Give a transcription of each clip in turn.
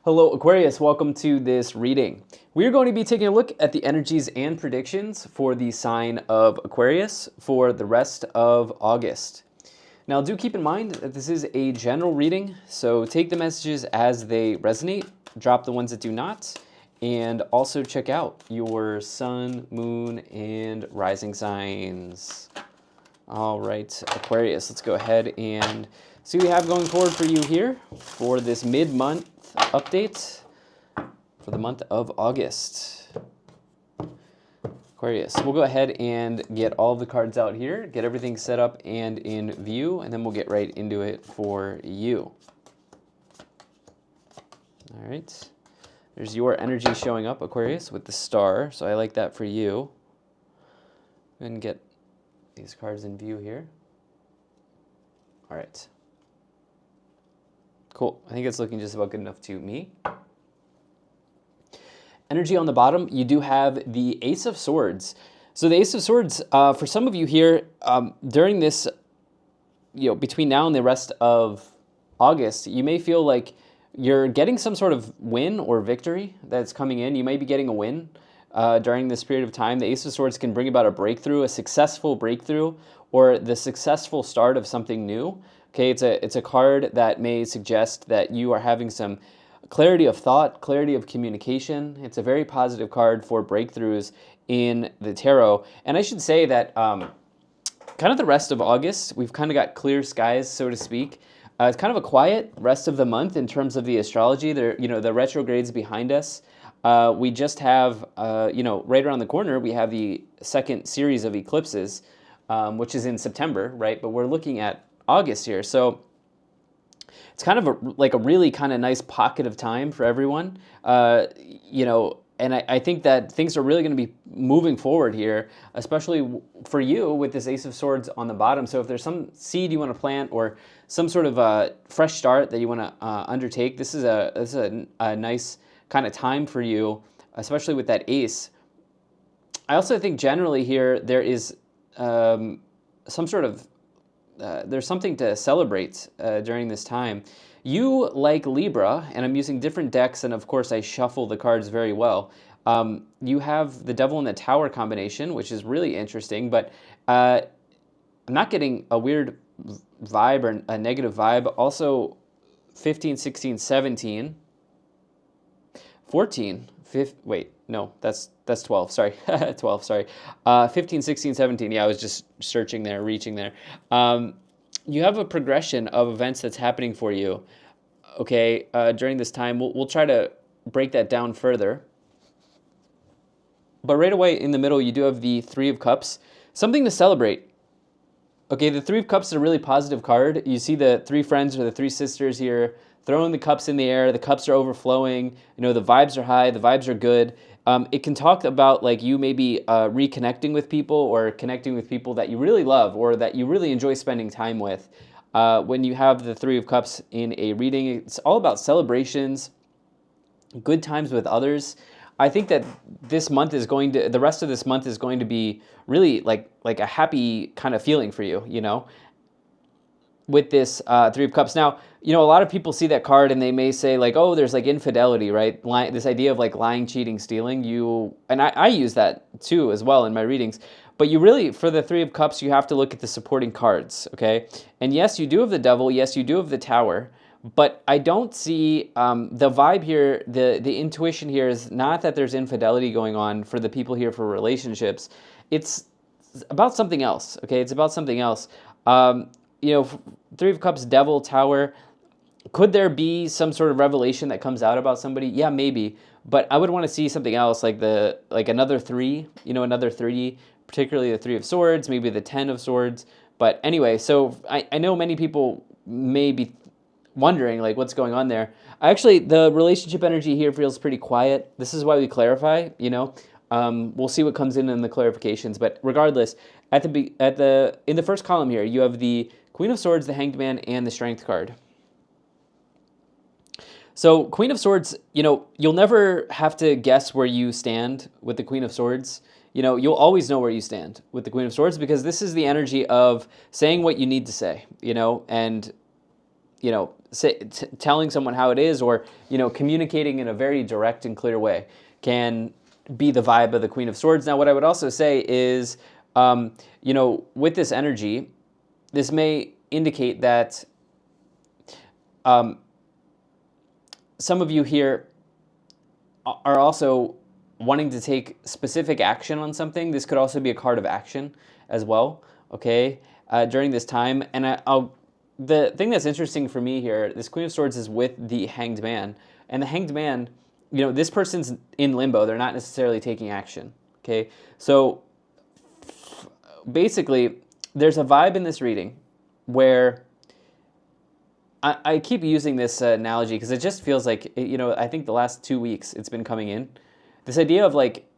Hello Aquarius, welcome to this reading. We are going to be taking a look at the energies and predictions for the sign of Aquarius for the rest of August. Now do keep in mind that this is a general reading, so take the messages as they resonate, drop the ones that do not, and also check out your sun, moon, and rising signs. All right, Aquarius, let's go ahead and see what we have going forward for you here for this mid-month update for the month of August. Aquarius, we'll go ahead and get all of the cards out here, get everything set up and in view, and then we'll get right into it for you. All right, there's your energy showing up, Aquarius, with the star, so I like that for you. And get these cards in view here. All right. Cool. I think it's looking just about good enough to me. Energy on the bottom, you do have the Ace of Swords. So the Ace of Swords, for some of you here, during this, between now and the rest of August, you may feel like you're getting some sort of win or victory that's coming in. You might be getting a win during this period of time. The Ace of Swords can bring about a breakthrough, a successful breakthrough, or the successful start of something new. Okay, it's a card that may suggest that you are having some clarity of thought, clarity of communication. It's a very positive card for breakthroughs in the tarot. And I should say that kind of the rest of August, we've kind of got clear skies, so to speak. It's kind of a quiet rest of the month in terms of the astrology. There, the retrogrades behind us. We just have, right around the corner, we have the second series of eclipses, which is in September, right? But we're looking at August here. So it's kind of a really kind of nice pocket of time for everyone, and I think that things are really going to be moving forward here, especially for you with this Ace of Swords on the bottom. So if there's some seed you want to plant or some sort of fresh start that you want to undertake, this is a nice kind of time for you, especially with that ace. I also think generally here there is some sort of there's something to celebrate during this time. You, like Libra, and I'm using different decks, and of course I shuffle the cards very well. You have the Devil and the Tower combination, which is really interesting, but I'm not getting a weird vibe or a negative vibe. Also, 15, 16, 17, 14, 15, wait, no, that's 12, sorry, 12, sorry. 15, 16, 17, yeah, I was just searching there, reaching there. You have a progression of events that's happening for you, okay, during this time. We'll try to break that down further. But right away in the middle, you do have the Three of Cups, something to celebrate. Okay, the Three of Cups is a really positive card. You see the three friends or the three sisters here throwing the cups in the air. The cups are overflowing. The vibes are high. The vibes are good. It can talk about like you maybe reconnecting with people or connecting with people that you really love or that you really enjoy spending time with. When you have the Three of Cups in a reading, it's all about celebrations, good times with others. I think that the rest of this month is going to be really like a happy kind of feeling for you, with this Three of Cups. Now, a lot of people see that card and they may say like, oh, there's like infidelity, right? This idea of like lying, cheating, stealing. And I use that too as well in my readings. But you really, for the Three of Cups, you have to look at the supporting cards, okay? And yes, you do have the Devil. Yes, you do have the Tower. But I don't see the vibe here, the intuition here is not that there's infidelity going on for the people here for relationships. It's about something else, okay? It's about something else. Three of Cups, Devil, Tower. Could there be some sort of revelation that comes out about somebody? Yeah, maybe. But I would want to see something else, like another three, another three, particularly the Three of Swords, maybe the 10 of Swords. But anyway, so I know many people may be wondering like what's going on there. Actually, the relationship energy here feels pretty quiet. This is why we clarify, we'll see what comes in the clarifications, but regardless, in the first column here, you have the Queen of Swords, the Hanged Man, and the Strength card. So Queen of Swords, you'll never have to guess where you stand with the Queen of Swords. You'll always know where you stand with the Queen of Swords because this is the energy of saying what you need to say, and telling someone how it is, or communicating in a very direct and clear way can be the vibe of the Queen of Swords. Now, what I would also say is, with this energy, this may indicate that some of you here are also wanting to take specific action on something. This could also be a card of action as well, okay, during this time. And the thing that's interesting for me here, this Queen of Swords is with the Hanged Man. And the Hanged Man, this person's in limbo. They're not necessarily taking action, okay? So basically, there's a vibe in this reading where I keep using this analogy because it just feels like, I think the last 2 weeks it's been coming in. This idea of like,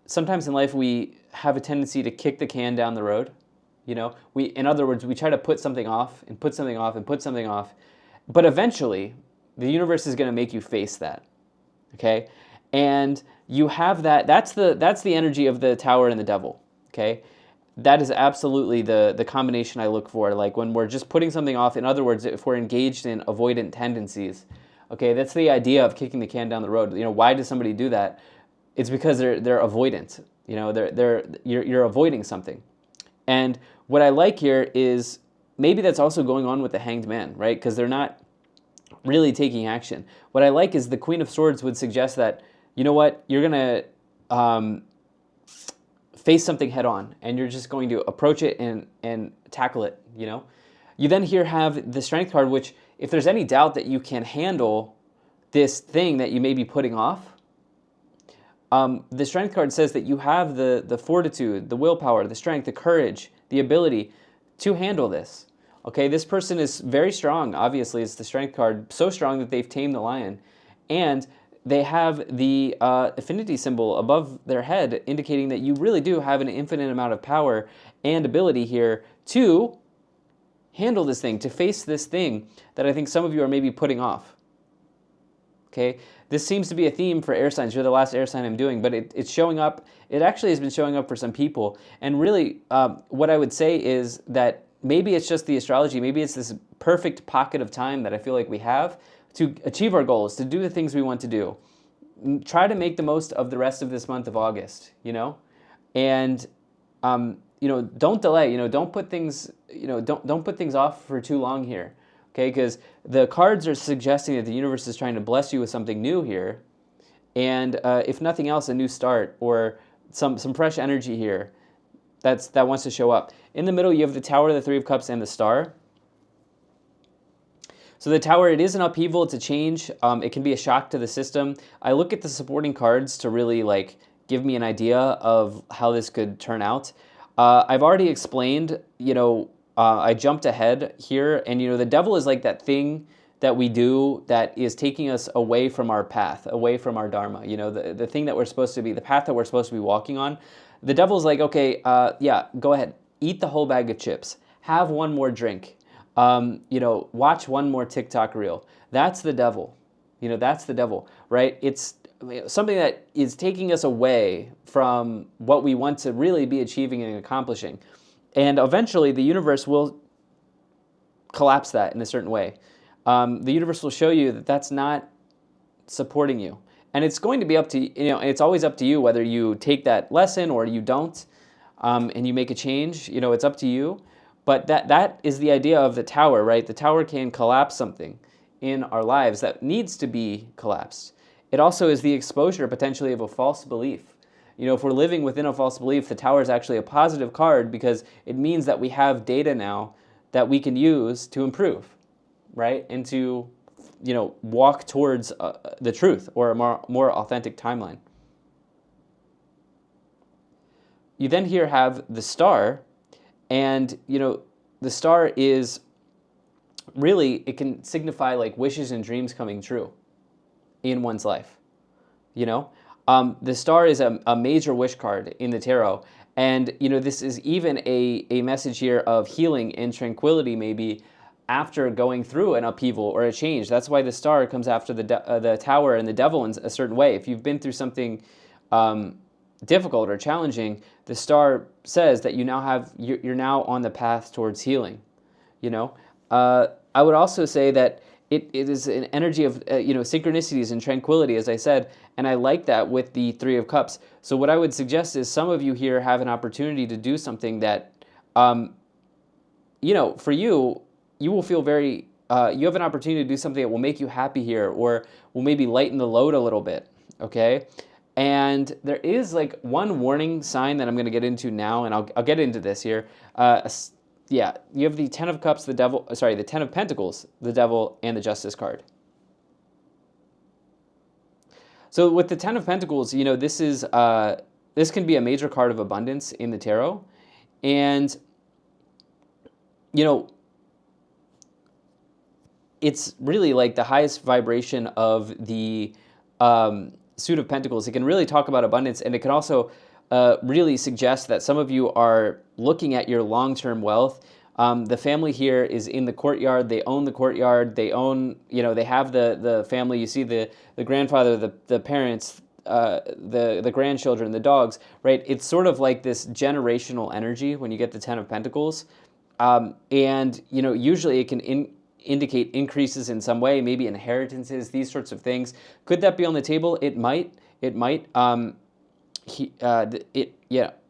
sometimes in life we have a tendency to kick the can down the road. In other words, we try to put something off and put something off and put something off. But eventually, the universe is going to make you face that, okay? And you have that, that's the energy of the Tower and the Devil, okay? That is absolutely the combination I look for, like when we're just putting something off. In other words, if we're engaged in avoidant tendencies, okay, that's the idea of kicking the can down the road. Why does somebody do that? It's because they're avoidant. You're avoiding something. And what I like here is maybe that's also going on with the Hanged Man, right? Because they're not really taking action. What I like is the Queen of Swords would suggest that, you know what, you're going to face something head on, and you're just going to approach it and tackle it, You then here have the Strength card, which if there's any doubt that you can handle this thing that you may be putting off, the Strength card says that you have the fortitude, the willpower, the strength, the courage, the ability to handle this. Okay, this person is very strong. Obviously, it's the Strength card, so strong that they've tamed the lion. And they have the affinity symbol above their head, indicating that you really do have an infinite amount of power and ability here to handle this thing, to face this thing that I think some of you are maybe putting off. Okay, this seems to be a theme for air signs. You're the last air sign I'm doing, but it's showing up. It actually has been showing up for some people. And really, what I would say is that maybe it's just the astrology. Maybe it's this perfect pocket of time that I feel like we have to achieve our goals, to do the things we want to do. Try to make the most of the rest of this month of August, and don't delay. Don't put things, don't put things off for too long here, okay? Because the cards are suggesting that the universe is trying to bless you with something new here, and if nothing else, a new start or some fresh energy here that wants to show up. In the middle, you have the Tower, the Three of Cups, and the Star. So the Tower, it is an upheaval, it's a change. It can be a shock to the system. I look at the supporting cards to really give me an idea of how this could turn out. I've already explained, I jumped ahead here, and the Devil is like that thing that we do that is taking us away from our path, away from our Dharma, the thing that we're supposed to be, the path that we're supposed to be walking on. The Devil's like, okay, yeah, go ahead, eat the whole bag of chips, have one more drink. Watch one more TikTok reel. That's the Devil. That's the Devil, right? It's something that is taking us away from what we want to really be achieving and accomplishing. And eventually the universe will collapse that in a certain way. The universe will show you that that's not supporting you. And it's going to be up to, and it's always up to you whether you take that lesson or you don't, and you make a change. It's up to you. But that is the idea of the Tower, right? The Tower can collapse something in our lives that needs to be collapsed. It also is the exposure potentially of a false belief. If we're living within a false belief, the Tower is actually a positive card because it means that we have data now that we can use to improve, right? And to, walk towards the truth or a more authentic timeline. You then here have the Star. And, the Star is really, it can signify wishes and dreams coming true in one's life. The Star is a major wish card in the tarot. And, this is even a message here of healing and tranquility maybe after going through an upheaval or a change. That's why the Star comes after the Tower and the Devil in a certain way. If you've been through something difficult or challenging, the Star says that you're now on the path towards healing. I would also say that it is an energy of synchronicities and tranquility, as I said, and I like that with the Three of Cups. So what I would suggest is some of you here have an opportunity to do something that, for you, you will feel very. You have an opportunity to do something that will make you happy here, or will maybe lighten the load a little bit. Okay. And there is like one warning sign that I'm going to get into now, and I'll get into this here. Yeah, you have the Ten of Cups, the Devil. Sorry, the Ten of Pentacles, the Devil, and the Justice card. So with the Ten of Pentacles, this can be a major card of abundance in the tarot, and it's really like the highest vibration of the Suit of Pentacles. It can really talk about abundance, and it can also really suggest that some of you are looking at your long-term wealth. The family here is in the courtyard. They own the courtyard. They own, they have the family. You see the grandfather, the parents, the grandchildren, the dogs, right? It's sort of like this generational energy when you get the Ten of Pentacles. And, usually it can indicate increases in some way, maybe inheritances, these sorts of things. Could that be on the table? It might. It might.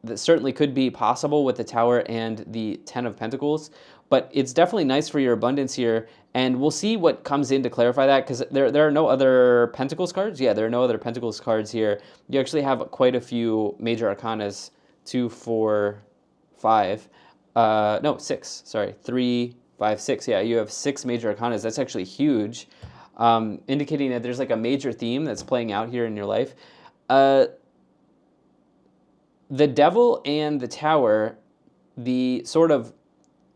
That certainly could be possible with the Tower and the Ten of Pentacles, but it's definitely nice for your abundance here, and we'll see what comes in to clarify that, because there are no other Pentacles cards. Yeah, there are no other Pentacles cards here. You actually have quite a few major arcanas, 2, 4, 5. No, 6. Sorry, 3, 5, 6. Yeah, you have 6 major arcanas. That's actually huge, indicating that there's like a major theme that's playing out here in your life. The Devil and the Tower, the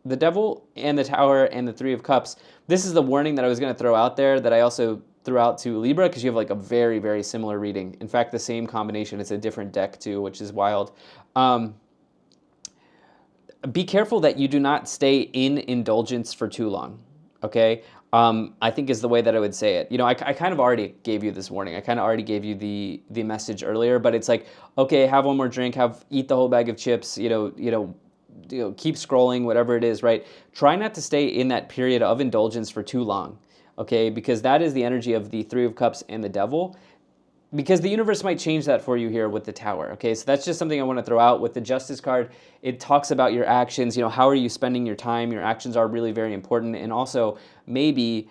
Devil and the Tower and the Three of Cups. This is the warning that I was going to throw out there, that I also threw out to Libra, because you have like a very, very similar reading. In fact, the same combination. It's a different deck too, which is wild. Be careful that you do not stay in indulgence for too long, okay? I think is the way that I would say it. I kind of already gave you this warning. I kind of already gave you the message earlier, but it's like, okay, have one more drink, eat the whole bag of chips, keep scrolling, whatever it is, right? Try not to stay in that period of indulgence for too long, okay? Because that is the energy of the Three of Cups and the Devil. Because the universe might change that for you here with the Tower, okay? So that's just something I want to throw out. With the Justice card, it talks about your actions. How are you spending your time? Your actions are really very important. And also maybe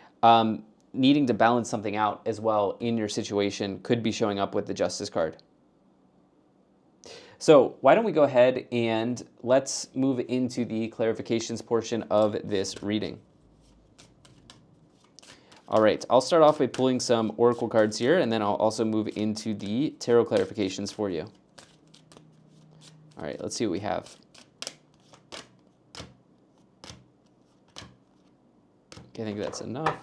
needing to balance something out as well in your situation could be showing up with the Justice card. So why don't we go ahead and let's move into the clarifications portion of this reading. All right, I'll start off by pulling some oracle cards here, and then I'll also move into the tarot clarifications for you. All right, let's see what we have. Okay, I think that's enough.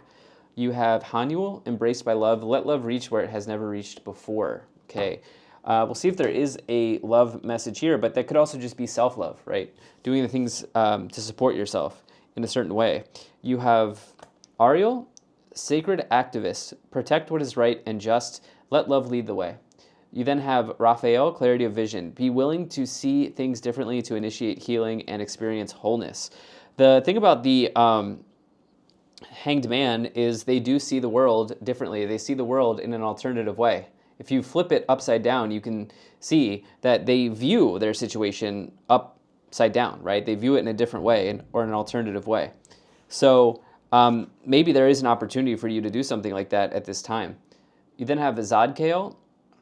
You have Hanuel, embraced by love. Let love reach where it has never reached before. Okay, we'll see if there is a love message here, but that could also just be self-love, right? Doing the things to support yourself in a certain way. You have Ariel, sacred activist, protect what is right and just, let love lead the way. You then have Raphael, clarity of vision, be willing to see things differently to initiate healing and experience wholeness. The thing about the Hanged Man is they do see the world differently. They see the world in an alternative way. If you flip it upside down, you can see that they view their situation upside down, right? They view it in a different way or an alternative way. So maybe there is an opportunity for you to do something like that at this time. You then have Zadkiel,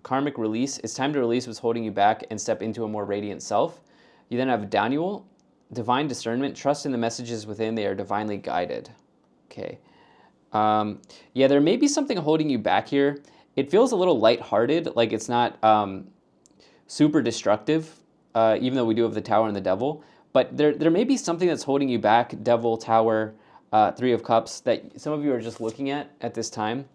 karmic release. It's time to release what's holding you back and step into a more radiant self. You then have Daniel, divine discernment. Trust in the messages within. They are divinely guided. Okay. Yeah, there may be something holding you back here. It feels a little lighthearted, like it's not super destructive, even though we do have the Tower and the Devil. But there may be something that's holding you back, Devil, Tower, Three of Cups, that some of you are just looking at this time.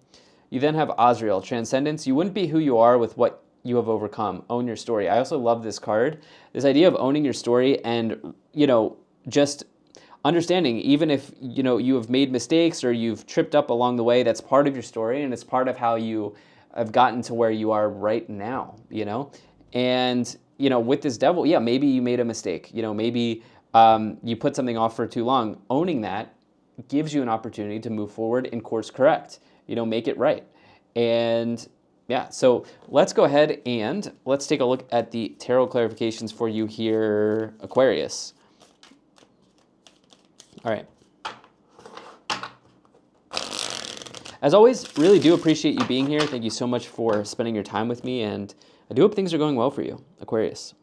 You then have Azrael, transcendence. You wouldn't be who you are with what you have overcome. Own your story. I also love this card. This idea of owning your story and, just understanding, even if, you have made mistakes or you've tripped up along the way, that's part of your story and it's part of how you have gotten to where you are right now, And, with this Devil, yeah, maybe you made a mistake. Maybe you put something off for too long. Owning that gives you an opportunity to move forward and course correct, make it right. And yeah, so let's go ahead and let's take a look at the tarot clarifications for you here, Aquarius. All right. As always, really do appreciate you being here. Thank you so much for spending your time with me, and I do hope things are going well for you, Aquarius.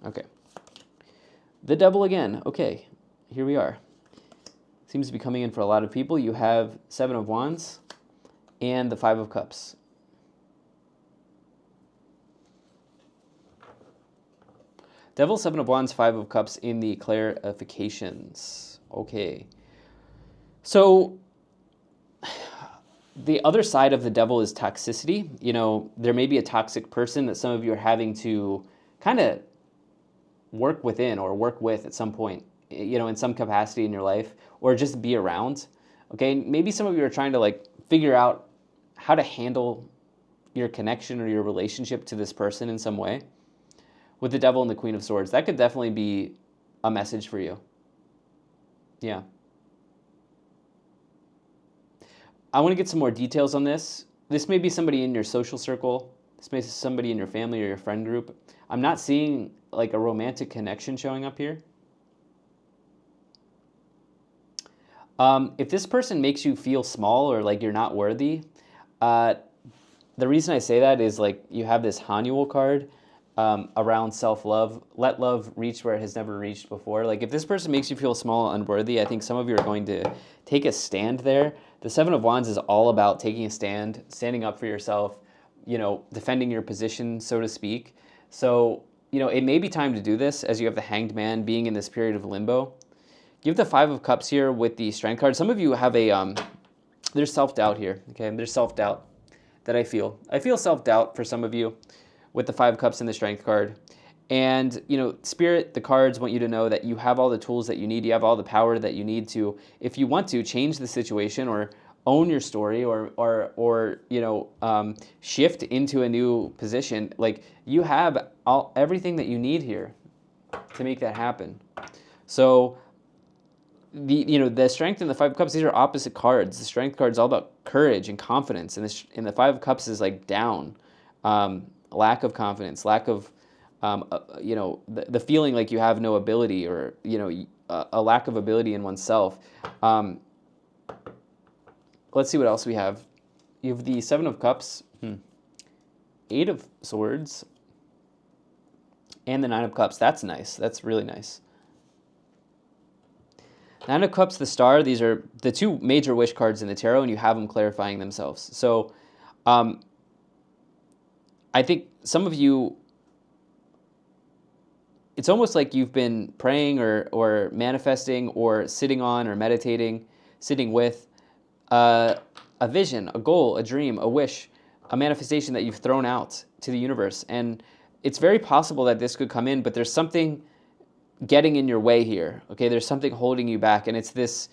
Okay. The Devil again. Okay, here we are. Seems to be coming in for a lot of people. You have Seven of Wands and the Five of Cups. Devil, Seven of Wands, Five of Cups in the clarifications. Okay. So the other side of the Devil is toxicity. There may be a toxic person that some of you are having to kind of work within or work with at some point, in some capacity in your life, or just be around. Okay, maybe some of you are trying to figure out how to handle your connection or your relationship to this person in some way. With the Devil and the Queen of Swords, that could definitely be a message for you. Yeah. I want to get some more details on this. This may be somebody in your social circle. This may be somebody in your family or your friend group. I'm not seeing a romantic connection showing up here. If this person makes you feel small or you're not worthy, the reason I say that is you have this Hanuel card around self-love. Let love reach where it has never reached before. If this person makes you feel small and unworthy, I think some of you are going to take a stand there. The Seven of Wands is all about taking a stand, standing up for yourself, defending your position, so to speak. So, it may be time to do this as you have the Hanged Man being in this period of limbo. You have the Five of Cups here with the Strength card. Some of you have there's self-doubt here, okay? There's self-doubt that I feel. I feel self-doubt for some of you with the Five of Cups and the Strength card. And, Spirit, the cards want you to know that you have all the tools that you need. You have all the power that you need to, if you want to, change the situation or own your story or shift into a new position. You have everything that you need here to make that happen. So the Strength and the Five of Cups, these are opposite cards. The Strength card is all about courage and confidence, and the Five of Cups is down, lack of confidence, lack of the feeling you have no ability or a lack of ability in oneself. Let's see what else we have. You have the Seven of Cups, Eight of Swords, and the Nine of Cups. That's nice. That's really nice. Nine of Cups, the Star. These are the two major wish cards in the tarot, and you have them clarifying themselves. So I think some of you, it's almost like you've been praying or manifesting or sitting on or meditating, sitting with a vision, a goal, a dream, a wish, a manifestation that you've thrown out to the universe. And it's very possible that this could come in, but there's something getting in your way here. Okay, there's something holding you back, and it's this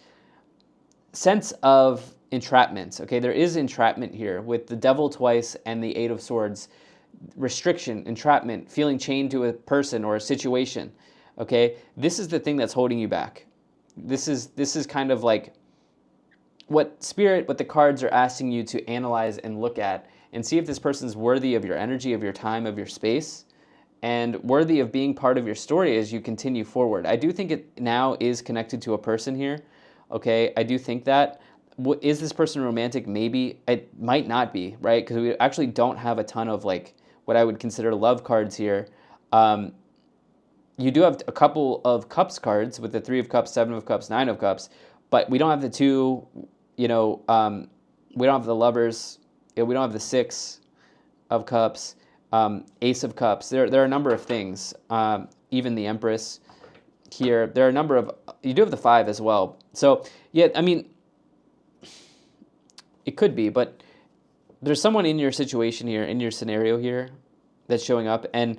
sense of entrapment. Okay, there is entrapment here with the Devil twice and the Eight of Swords. Restriction, entrapment, feeling chained to a person or a situation. Okay, this is the thing that's holding you back. This is kind of what the cards are asking you to analyze and look at and see if this person's worthy of your energy, of your time, of your space, and worthy of being part of your story as you continue forward. I do think it now is connected to a person here. Okay, I do think that. Is this person romantic? Maybe. It might not be, right? Because we actually don't have a ton of what I would consider love cards here. You do have a couple of Cups cards with the Three of Cups, Seven of Cups, Nine of Cups, but we don't have the two, we don't have the Lovers, we don't have the Six of Cups, Ace of Cups. There are a number of things, even the Empress here. There are a number of, you do have the Five as well. So, yeah, I mean, it could be, but there's someone in your situation here, in your scenario here, that's showing up, and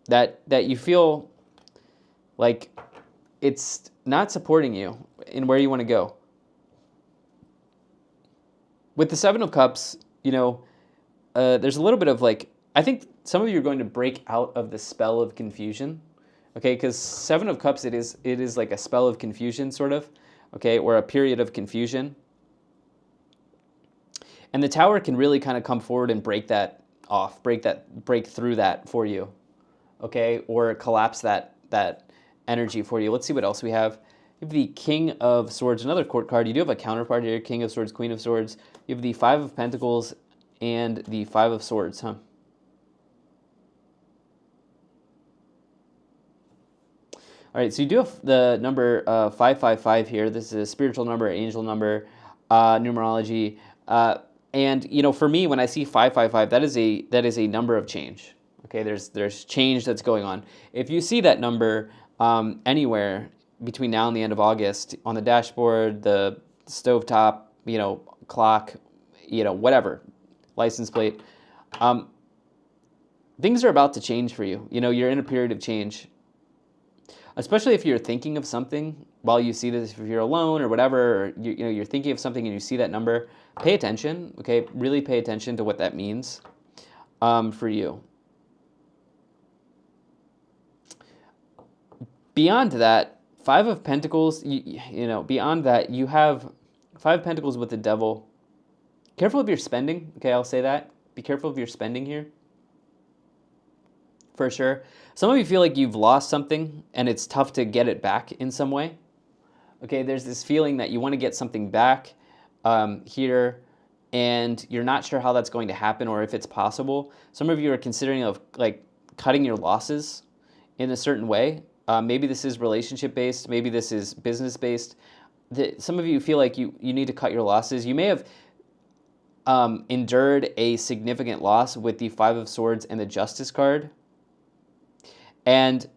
that you feel like it's not supporting you in where you want to go. With the Seven of Cups, there's a little bit of I think some of you are going to break out of the spell of confusion, okay? Because Seven of Cups, it is like a spell of confusion, sort of, okay, or a period of confusion. And the Tower can really kind of come forward and break that off, break through that for you, okay, or collapse that energy for you. Let's see what else we have. You have the King of Swords, another court card. You do have a counterpart here, King of Swords, Queen of Swords. You have the Five of Pentacles and the Five of Swords, huh? All right, so you do have the number 555 here. This is a spiritual number, angel number, numerology. And you know, for me, when I see 555, that is a number of change. Okay, there's change that's going on. If you see that number anywhere between now and the end of August on the dashboard, the stovetop, you know, clock, you know, whatever, license plate, things are about to change for you. You know, you're in a period of change. Especially if you're thinking of something while you see this, if you're alone or whatever, or you know, you're thinking of something and you see that number, pay attention, okay? Really pay attention to what that means for you. Beyond that, Five of Pentacles, you know, beyond that, you have Five of Pentacles with the Devil. Careful of your spending, okay? I'll say that. Be careful of your spending here. For sure. Some of you feel like you've lost something and it's tough to get it back in some way. Okay, there's this feeling that you want to get something back here and you're not sure how that's going to happen or if it's possible. Some of you are considering of like cutting your losses in a certain way. Maybe this is relationship based, maybe this is business based. Some of you feel like you need to cut your losses. You may have endured a significant loss with the Five of Swords and the Justice card. And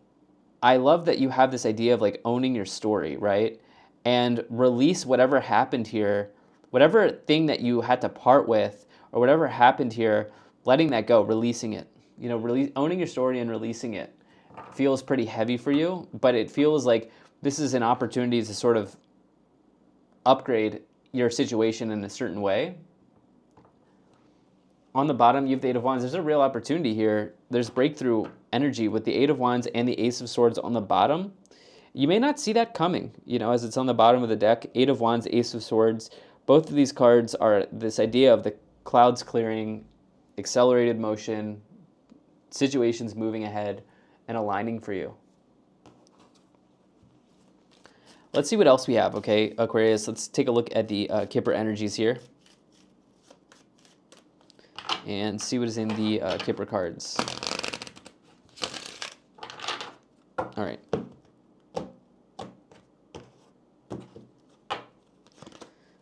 I love that you have this idea of like owning your story, right? And release whatever happened here, whatever thing that you had to part with or whatever happened here, letting that go, releasing it. You know, owning your story and releasing it feels pretty heavy for you, but it feels like this is an opportunity to sort of upgrade your situation in a certain way. On the bottom, you have the Eight of Wands. There's a real opportunity here. There's breakthrough energy with the Eight of Wands and the Ace of Swords on the bottom. You may not see that coming, you know, as it's on the bottom of the deck. Eight of Wands, Ace of Swords. Both of these cards are this idea of the clouds clearing, accelerated motion, situations moving ahead, and aligning for you. Let's see what else we have, okay, Aquarius. Let's take a look at the Kipper energies here and see what is in the Kipper cards. All right.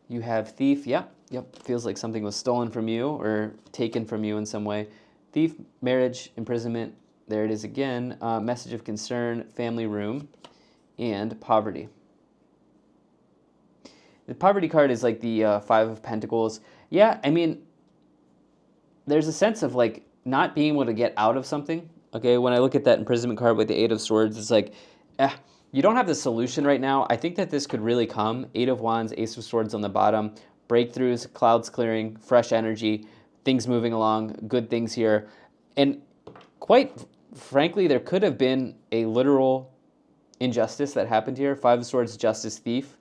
You have Thief. Yep. Feels like something was stolen from you or taken from you in some way. Thief, marriage, imprisonment. There it is again. Message of concern, family room, and poverty. The poverty card is like the Five of Pentacles. Yeah, I mean, there's a sense of like not being able to get out of something. Okay, when I look at that imprisonment card with the Eight of Swords, it's like, you don't have the solution right now. I think that this could really come. Eight of Wands, Ace of Swords on the bottom, breakthroughs, clouds clearing, fresh energy, things moving along, good things here. And quite frankly, there could have been a literal injustice that happened here. Five of Swords, Justice, Thief,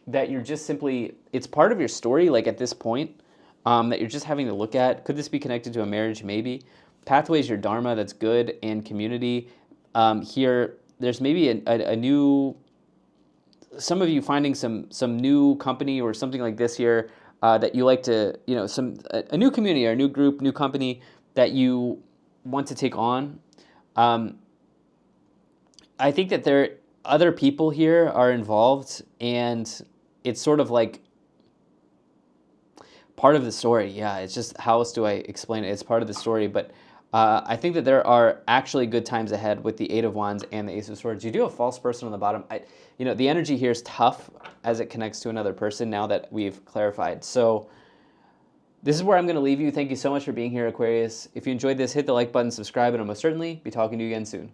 that you're just simply, it's part of your story, like at this point, that you're just having to look at. Could this be connected to a marriage? Maybe. Pathways, your dharma, that's good, and community. Here, there's maybe a new, some of you finding some new company or something like this here that you like to, you know, a new community or a new group, new company that you want to take on. I think that other people here are involved, and it's sort of like part of the story. Yeah, it's just, how else do I explain it? It's part of the story, but I think that there are actually good times ahead with the Eight of Wands and the Ace of Swords. You do have false person on the bottom. You know, the energy here is tough as it connects to another person now that we've clarified. So this is where I'm going to leave you. Thank you so much for being here, Aquarius. If you enjoyed this, hit the like button, subscribe, and I'll most certainly be talking to you again soon.